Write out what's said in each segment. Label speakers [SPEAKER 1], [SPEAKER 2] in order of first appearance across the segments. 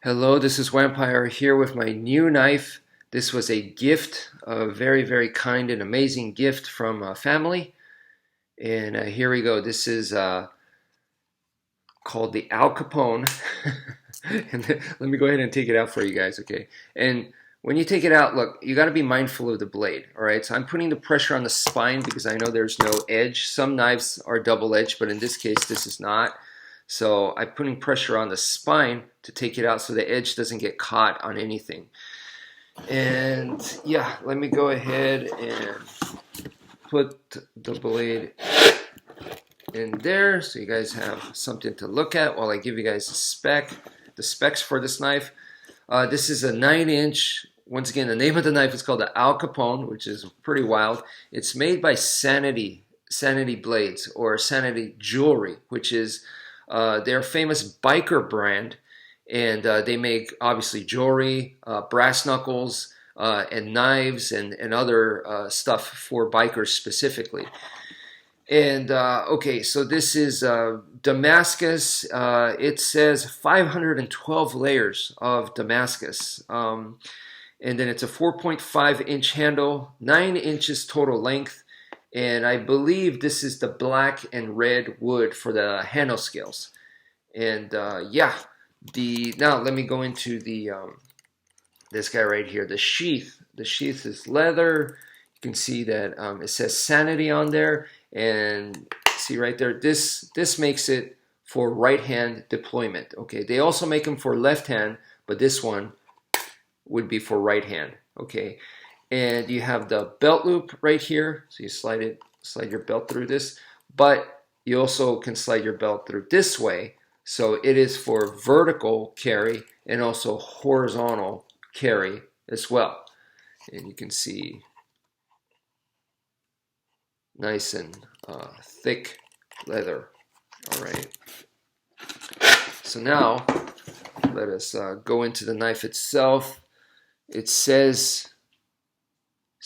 [SPEAKER 1] Hello, this is wmpyr here with my new knife. This was a gift, a very, very kind and amazing gift from a family. And here we go. This is called the Al Capone. And let me go ahead and take it out for you guys, okay? And when you take it out, look, you got to be mindful of the blade, all right? So I'm putting the pressure on the spine because I know there's no edge. Some knives are double-edged, but in this case, this is not. So I'm putting pressure on the spine to take it out so the edge doesn't get caught on anything. And yeah, let me go ahead and put the blade in there so you guys have something to look at while I give you guys the specs for this knife. This is a 9-inch. Once again, the name of the knife is called the Al Capone, which is pretty wild. It's made by Sanity Blades or Sanity Jewelry, which is they're a famous biker brand, and they make obviously jewelry, brass knuckles, and knives and other stuff for bikers specifically. And okay, so this is Damascus. It says 512 layers of Damascus. And then it's a 4.5-inch handle, 9 inches total length. And I believe this is the black and red wood for the handle scales. And yeah, now let me go into the this guy right here, the sheath. The sheath is leather. You can see that it says Sanity on there, and see right there, this makes it for right hand deployment. Okay, they also make them for left hand, but this one would be for right hand. Okay, and you have the belt loop right here, so you slide your belt through this, but you also can slide your belt through this way, so it is for vertical carry and also horizontal carry as well. And you can see nice and thick leather. All right, so now let us go into the knife itself. It says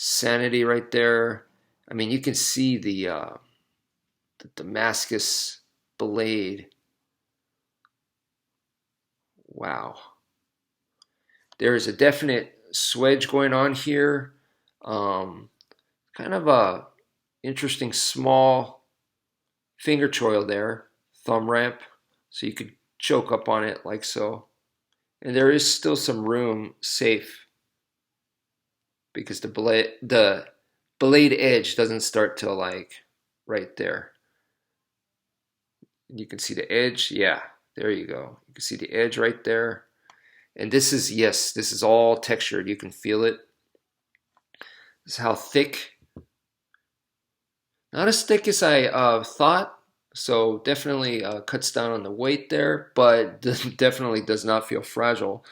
[SPEAKER 1] Sanity right there. I mean, you can see the Damascus blade. Wow. There is a definite swedge going on here. Kind of a interesting small finger choil there, thumb ramp, so you could choke up on it like so. And there is still some room safe because the blade edge doesn't start till like right there. You can see the edge. Yeah, there you go. You can see the edge right there. And this is, yes, this is all textured. You can feel it. This is how thick. Not as thick as I thought. So definitely cuts down on the weight there, but definitely does not feel fragile.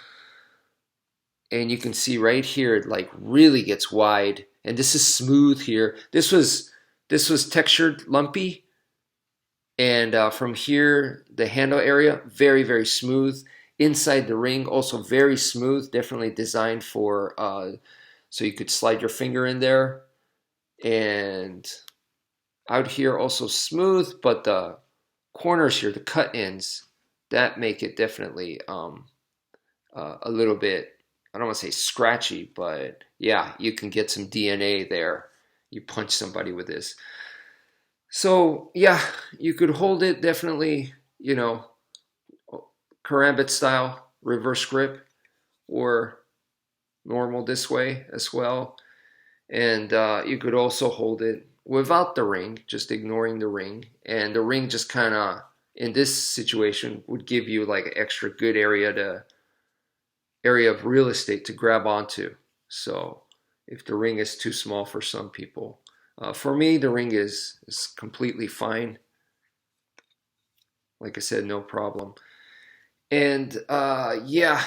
[SPEAKER 1] And you can see right here, it like really gets wide. And this is smooth here. This was textured, lumpy. And from here, the handle area, very, very smooth. Inside the ring, also very smooth. Definitely designed for, so you could slide your finger in there. And out here, also smooth. But the corners here, the cut ends, that make it definitely a little bit, I don't want to say scratchy, but yeah, you can get some DNA there. You punch somebody with this. So yeah, you could hold it definitely, you know, karambit style, reverse grip, or normal this way as well. And you could also hold it without the ring, just ignoring the ring. And the ring just kind of, in this situation, would give you like an extra good area of real estate to grab onto. So if the ring is too small for some people, for me the ring is completely fine. Like I said, no problem. And yeah,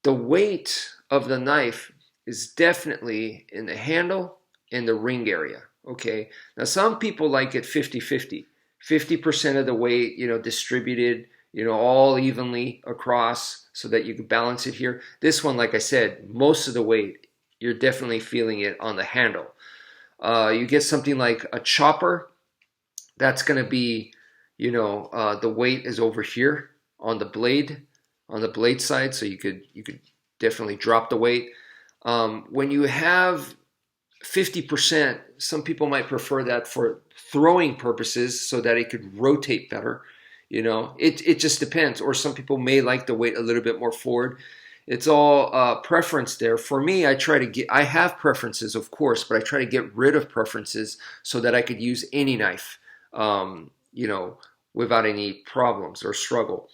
[SPEAKER 1] the weight of the knife is definitely in the handle and the ring area. Okay, now some people like it 50-50, 50% of the weight, you know, distributed, you know, all evenly across so that you can balance it here. This one, like I said, most of the weight, you're definitely feeling it on the handle. You get something like a chopper, that's going to be, you know, the weight is over here. on the blade side, so you could definitely drop the weight. When you have 50%, some people might prefer that for throwing purposes so that it could rotate better. You know, it just depends. Or some people may like the weight a little bit more forward. It's all preference there. For me, I have preferences, of course, but I try to get rid of preferences so that I could use any knife, you know, without any problems or struggle.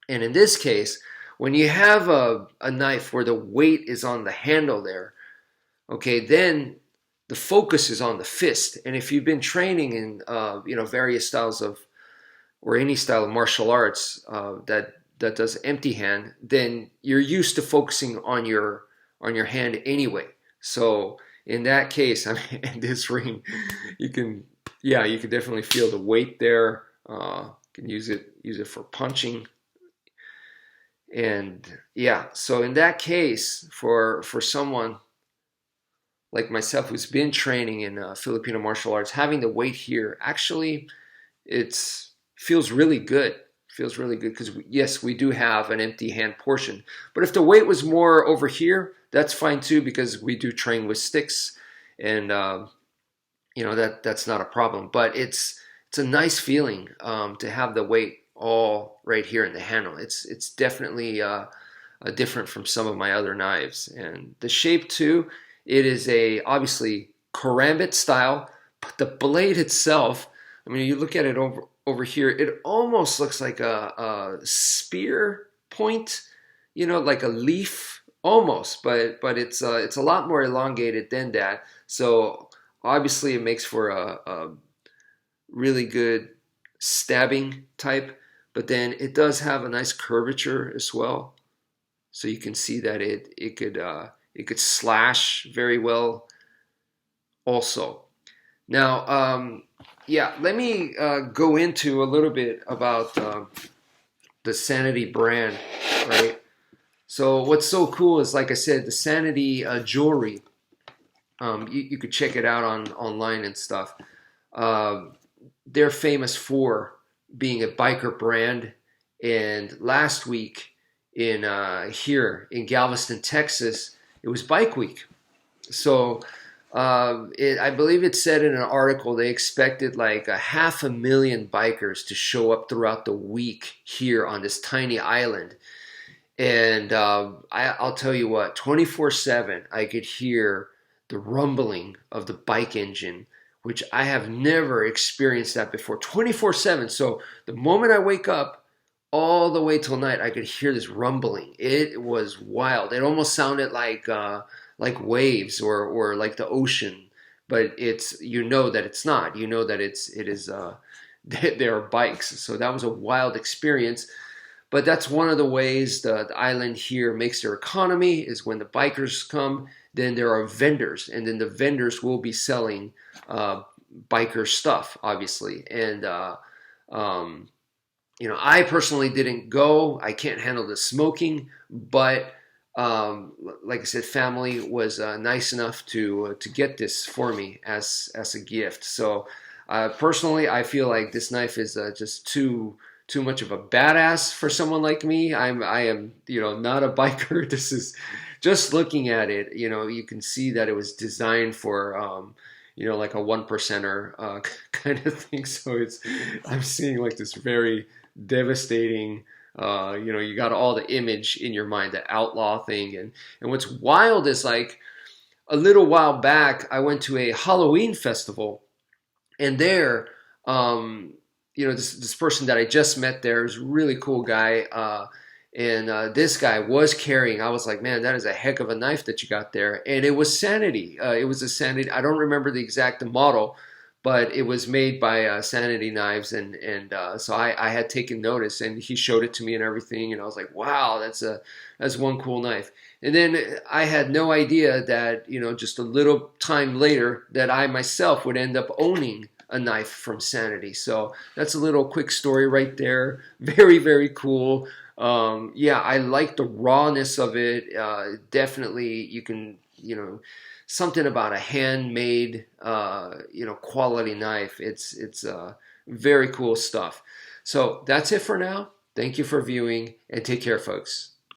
[SPEAKER 1] And in this case, when you have a knife where the weight is on the handle there, okay, then the focus is on the fist. And if you've been training in, you know, various styles of, or any style of martial arts that does empty hand, then you're used to focusing on your hand anyway. So in that case, I mean, in this ring, you can, yeah, you can definitely feel the weight there. You can use it for punching. And yeah, so in that case, for someone like myself who's been training in Filipino martial arts, having the weight here actually it's feels really good. Feels really good because yes, we do have an empty hand portion. But if the weight was more over here, that's fine too because we do train with sticks, and you know that's not a problem. But it's a nice feeling to have the weight all right here in the handle. It's definitely different from some of my other knives, and the shape too. It is a obviously karambit style, but the blade itself, I mean, you look at it over here, it almost looks like a spear point, you know, like a leaf almost, but it's a lot more elongated than that. So obviously it makes for a really good stabbing type, but then it does have a nice curvature as well. So you can see that it could slash very well also. Now, yeah, let me go into a little bit about the Sanity brand, right? So what's so cool is, like I said, the Sanity Jewelry. You could check it out online and stuff. They're famous for being a biker brand. And last week in here in Galveston, Texas, it was Bike Week. So I believe it said in an article they expected like 500,000 bikers to show up throughout the week here on this tiny island. And I'll tell you what, 24/7, I could hear the rumbling of the bike engine, which I have never experienced that before. 24/7. So the moment I wake up, all the way till night, I could hear this rumbling. It was wild. It almost sounded like waves or like the ocean, but it's, you know that it's not. You know that it is there are bikes. So that was a wild experience. But that's one of the ways the island here makes their economy is when the bikers come, then there are vendors, and then the vendors will be selling biker stuff, obviously. And you know, I personally didn't go. I can't handle the smoking, but like I said, family was nice enough to get this for me as a gift. So personally, I feel like this knife is just too much of a badass for someone like me. I am, you know, not a biker. This is just looking at it. You know, you can see that it was designed for you know, like a one percenter kind of thing. So I'm seeing like this very devastating. You know, you got all the image in your mind, the outlaw thing, and what's wild is like a little while back, I went to a Halloween festival, and there, you know, this person that I just met there is a really cool guy, and this guy was carrying. I was like, man, that is a heck of a knife that you got there, and it was Sanity. It was a Sanity. I don't remember the exact model, but it was made by Sanity Knives, and so I had taken notice, and he showed it to me and everything, and I was like, wow, that's one cool knife. And then I had no idea that, you know, just a little time later that I myself would end up owning a knife from Sanity. So that's a little quick story right there. Very, very cool. Yeah, I like the rawness of it. Definitely, you can, you know, something about a handmade, you know, quality knife. It's very cool stuff. So that's it for now. Thank you for viewing, and take care, folks.